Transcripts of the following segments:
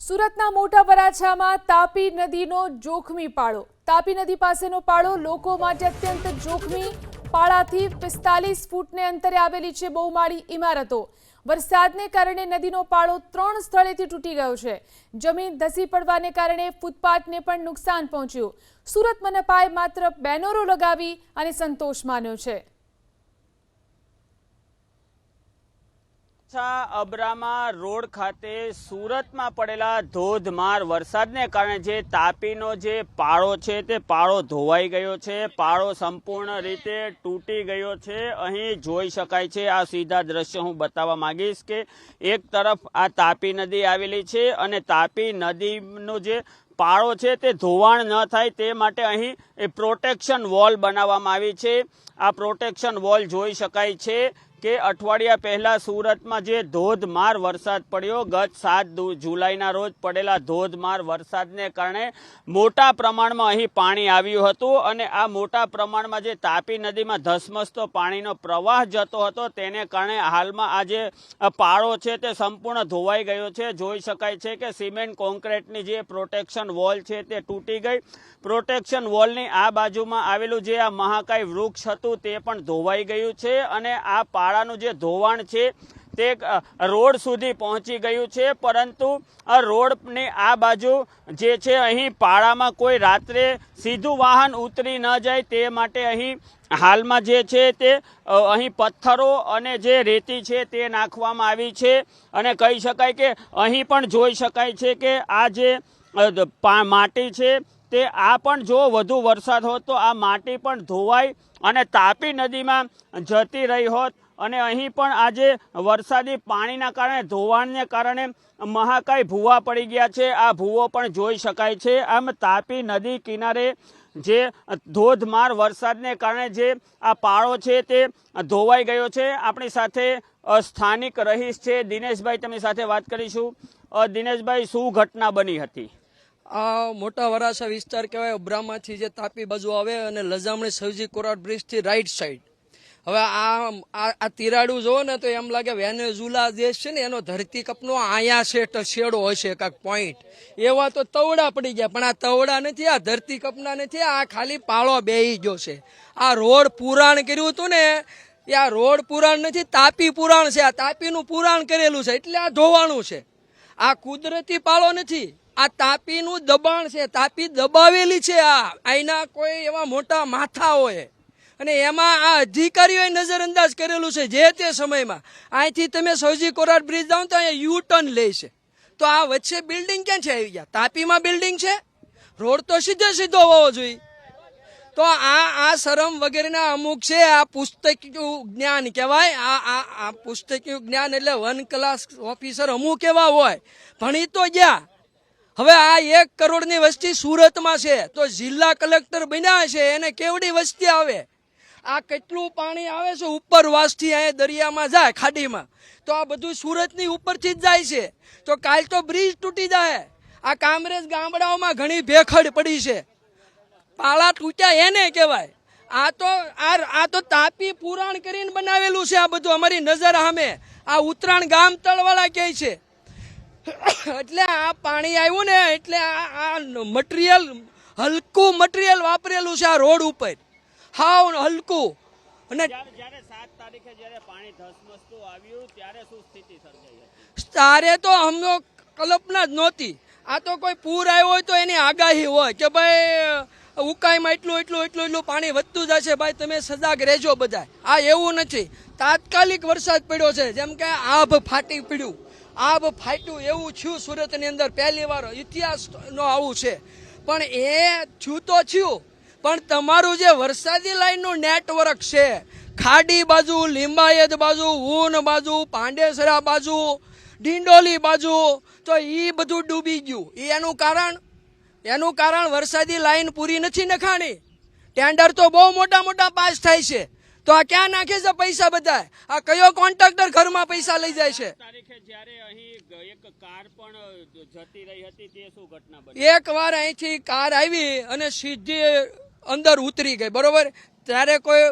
સુરતના મોટા વરાછામાં તાપી નદીનો જોખમી પાળો. તાપી નદી પાસેનો પાળો લોકો માટે અત્યંત જોખમી. પાળાથી 45 ફૂટને અંતરે આવેલી છે બહુમાળી ઇમારતો. વરસાદને કારણે નદીનો પાળો 3 સ્થળેથી તૂટી ગયો છે. જમીન ધસી પડવાને કારણે ફૂટપાથને પણ નુકસાન પહોંચ્યું. સુરત મનપાએ માત્ર બેનરો લગાવી અને સંતોષ માન્યો છે. અબ્રામા રોડ ખાતે સુરતમાં પડેલા ધોધમાર વરસાદને કારણે જે તાપીનો જે પાળો છે તે પાળો ધોવાઈ ગયો છે. પાળો સંપૂર્ણ રીતે તૂટી ગયો છે. અહીં જોઈ શકાય છે, આ સીધા દ્રશ્ય હું બતાવવા માંગીશ કે એક તરફ આ તાપી નદી આવેલી છે અને તાપી નદીનો જે પાળો છે તે ધોવાણ ન થાય તે માટે અહીં પ્રોટેક્શન વોલ બનાવવામાં આવી છે. આ પ્રોટેક્શન વોલ જોઈ શકાય છે કે અઠવાડિયા પહેલા સુરતમાં જે ધોધમાર વરસાદ પડ્યો, ગત 7 જુલાઈના રોજ પડેલા ધોધમાર વરસાદને કારણે મોટા પ્રમાણમાં અહીં પાણી આવ્યું હતું અને આ મોટા પ્રમાણમાં જે તાપી નદીમાં ધસમસતો પાણીનો પ્રવાહ જતો હતો તેને કારણે હાલમાં આ જે પાળો છે તે સંપૂર્ણ ધોવાઈ ગયો છે. જોઈ શકાય છે કે સિમેન્ટ કોન્ક્રીટની જે પ્રોટેક્શન વોલ છે તે તૂટી ગઈ. પ્રોટેક્શન વોલની આ બાજુમાં આવેલું જે આ મહાકાય વૃક્ષ હતું તે પણ ધોવાઈ ગયું છે અને આ પાળાનું જે ધોવાણ છે તે રોડ સુધી પહોંચી ગયું છે. પરંતુ આ રોડની આ બાજુ જે છે અહીં પાળામાં કોઈ રાત્રે સીધું વાહન ઉતરી ન જાય તે માટે અહીં હાલમાં જે છે તે અહીં પથ્થરો અને જે રેતી છે તે નાખવામાં આવી છે. અને કહી શકાય કે અહીં પણ જોઈ શકાય છે કે આ જે માટી છે તે આ પણ જો વધુ વરસાદ હોત તો આ માટી પણ ધોવાઈ અને તાપી નદીમાં જતી રહી હોત. અને અહીં પણ આજે વરસાદી પાણીના કારણે ધોવાણને કારણે મહાકાય ભૂવા પડી ગયા છે. આ ભૂવો પણ જોઈ શકાય છે. આમ તાપી નદી કિનારે જે ધોધમાર વરસાદને કારણે જે આ પાળો છે તે ધોવાઈ ગયો છે. આપણી સાથે સ્થાનિક રહીશ છે દિનેશભાઈ, તેમની સાથે વાત કરીશું. દિનેશભાઈ, શું ઘટના બની હતી? આ મોટા વરાછા વિસ્તાર કહેવાય. અબ્રામાંથી જે તાપી બાજુ આવે અને લજામણી સવજી કોરાટ બ્રિજથી રાઈટ સાઈડ. હવે આ તિરાડું જોવો ને તો એમ લાગે વેનેઝુલા દેશ છે ને એનો ધરતીકપનો આયા છે છેડો હશે કાંક પોઈન્ટ. એવા તો તવડા પડી ગયા, પણ આ તવડા નથી, આ ધરતીકપના નથી, આ ખાલી પાળો બેહી ગયો છે. આ રોડ પુરાણ કર્યું હતું ને, આ રોડ પુરાણ નથી, તાપી પુરાણ છે. આ તાપીનું પુરાણ કરેલું છે એટલે આ ધોવાણું છે. આ કુદરતી પાળો નથી, આ તાપીનું દબાણ છે. તાપી દબાવેલી છે. આના કોઈ એવા મોટા માથા હોય અને એમાં આ અધિકારીઓએ નજરઅંદાજ કરેલું છે. જે તે સમયમાં અહીંથી તમે સવજી કોરાટ બ્રિજ જાઓ તો અહીંયા યુ ટર્ન લે છે, તો આ વચ્ચે બિલ્ડિંગ ક્યાં છે આવી ગયા? તાપીમાં બિલ્ડિંગ છે, રોડ તો સીધો હોવો જોઈએ. તો આ શરમ વગેરેના અમુક છે. આ પુસ્તકીયું જ્ઞાન કહેવાય. આ પુસ્તકીયું જ્ઞાન એટલે 1 ક્લાસ ઓફિસર અમુક એવા હોય, ભણી તો ગયા. હવે આ 1 કરોડની વસ્તી સુરતમાં છે તો જિલ્લા કલેક્ટર બન્યા છે એને કેવડી વસ્તી આવે? આ કેટલું પાણી આવે છે ઉપરવાસથી, અહીંયા દરિયામાં જાય ખાડીમાં, તો આ બધું સુરતની ઉપરથી જ જાય છે. તો કાલ તો બ્રિજ તૂટી જાય. આ કામરેજ ગામડાઓમાં ઘણી ભેખડ પડી છે. પાળા તૂટ્યા એને કહેવાય. આ તો તાપી પુરાણ કરીને બનાવેલું છે. આ બધું અમારી નજર સામે. આ ઉત્તરાયણ ગામ તળવાળા કહે છે. એટલે આ પાણી આવ્યું ને એટલે આ મટીરિયલ, હલકું મટીરિયલ વાપરેલું છે આ રોડ ઉપર, હાવ હલકું. અને જ્યારે 7 તારીખે જ્યારે પાણી ધસમસતું આવ્યું ત્યારે શું સ્થિતિ સર્જાઈ હતી? તારે તો અમને કલ્પના જ નહોતી. આ તો કોઈ પૂર આવ્યો હોય તો એની આગાહી હોય કે ભાઈ ઉકાઈમાં એટલું પાણી વધતું જશે, ભાઈ તમે સજાગ રહેજો બધા. આ એવું નથી. તાત્કાલિક વરસાદ પડ્યો છે, જેમ કે આભ ફાટી પડ્યું, આબ ફાટ્યું એવું થયું સુરતની અંદર. પહેલી વાર ઇતિહાસનો આવું છે. પણ એ થયું તો થયું, પણ તમારું જે વરસાદી લાઈનનું નેટવર્ક છે, ખાડી બાજુ, લિંબાયત બાજુ, ઊન બાજુ, પાંડેસરા બાજુ, ડિંડોલી બાજુ, તો એ બધું ડૂબી ગયું. એનું કારણ વરસાદી લાઈન પૂરી નથી નખાણી. ટેન્ડર તો બહુ મોટા પાસ થાય છે, તો આ ક્યાં નાખે છે પૈસા બધા? આ કયો કોન્ટ્રાક્ટર ઘરમાં પૈસા લઈ જાય છે? તારીખે જ્યારે અહીં એક કાર પણ જતી રહી હતી તે શું ઘટના બની? એક વાર અહીંથી કાર આવી અને સીધી અંદર ઉતરી ગઈ, બરોબર? ત્યારે કોઈ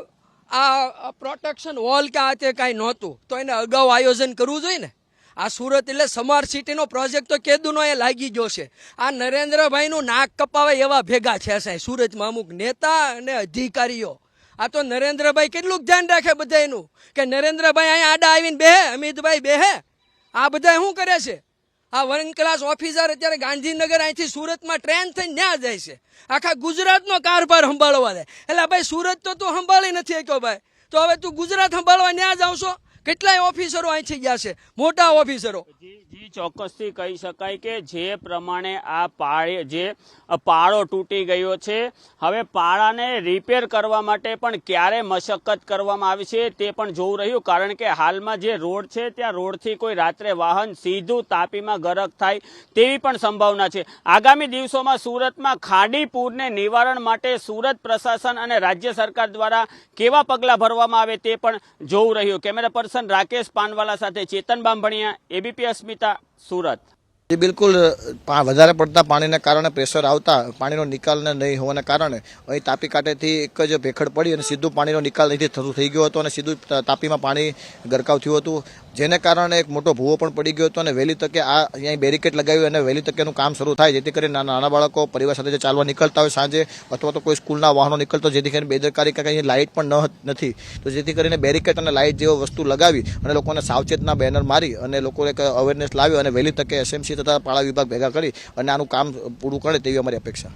આ પ્રોટેક્શન વોલ કે આ તે કાંઈ નહોતું, તો એને અગાઉ આયોજન કરવું જોઈએ ને. આ સુરત એટલે સ્માર્ટ સિટીનો પ્રોજેક્ટ તો કેદુનો એ લાગી ગયો છે. આ નરેન્દ્રભાઈનું નાક કપાવે એવા ભેગા છે સાહેબ સુરતમાં અમુક નેતા અને અધિકારીઓ. આ તો નરેન્દ્રભાઈ કેટલું ધ્યાન રાખે બધાનું કે નરેન્દ્રભાઈ અહીંયા આડા આવીને બેહે, અમિતભાઈ બેહે. આ બધા શું કરે છે? આ વન ક્લાસ ઓફિસર અત્યારે ગાંધીનગર અહીંથી સુરતમાં ટ્રેન થઈને ન્યા જાય છે, આખા ગુજરાતનો કારભાર સંભાળવા જાય. એટલે ભાઈ સુરત તો તું સંભાળી નથી શક્યો ભાઈ, તો હવે તું ગુજરાત સંભાળવા ન્યા જાવ છો. કેટલાય ઓફિસરો અહીંથી ગયા છે, મોટા ઓફિસરો. જી ચોક્કસથી કહી શકાય કે જે પ્રમાણે આ પાળો તૂટી ગયો છે, હવે પાળાને રિપેર કરવા માટે પણ ક્યારે મશક્કત કરવામાં આવી છે તે પણ જોવું રહ્યું. કારણ કે હાલમાં જે રોડ છે ત્યાં રોડથી કોઈ રાત્રે વાહન સીધું તાપીમાં ગરક થાય તેવી પણ સંભાવના છે. આગામી દિવસોમાં સુરતમાં ખાડી પૂરને નિવારણ માટે સુરત પ્રશાસન અને રાજ્ય સરકાર દ્વારા કેવા પગલાં ભરવામાં આવે તે પણ જોવું રહ્યું. કેમેરા પર્સન રાકેશ પાનવાલા સાથે ચેતન બાંભણિયા, એબીપી અસ્મિતા, સુરત. जी बिल्कुल વધારે પડતા પાણીને કારણે પ્રેશર આવતા પાણીનો નિકાલ નહીં હોવાને કારણે અહીં તાપી કાંઠેથી એક જ ભેખડ પડી અને સીધું પાણીનો નિકાલ અહીંથી થતું થઈ ગયો હતો અને સીધું તાપીમાં પાણી ગરકાવ થયું હતું, જેને કારણે એક મોટો ભૂવો પણ પડી ગયો હતો. અને વહેલી તકે આ અહીંયા બેરિકેડ લગાવ્યું અને વહેલી તકેનું કામ શરૂ થાય, જેથી કરીને નાના બાળકો પરિવાર સાથે જે ચાલવા નીકળતા હોય સાંજે અથવા તો કોઈ સ્કૂલના વાહનો નીકળતો, જેથી કરીને બેદરકારી કે અહીં લાઇટ પણ નથી, તો જેથી કરીને બેરિકેડ અને લાઇટ જેવો વસ્તુ લગાવી અને લોકોને સાવચેતના બેનર મારી અને લોકોને અવેરનેસ લાવી અને વહેલી તકે એસએમસી તથા પાળા વિભાગ ભેગા કરી અને આનું કામ પૂરું કરે તેવી અમારી અપેક્ષા.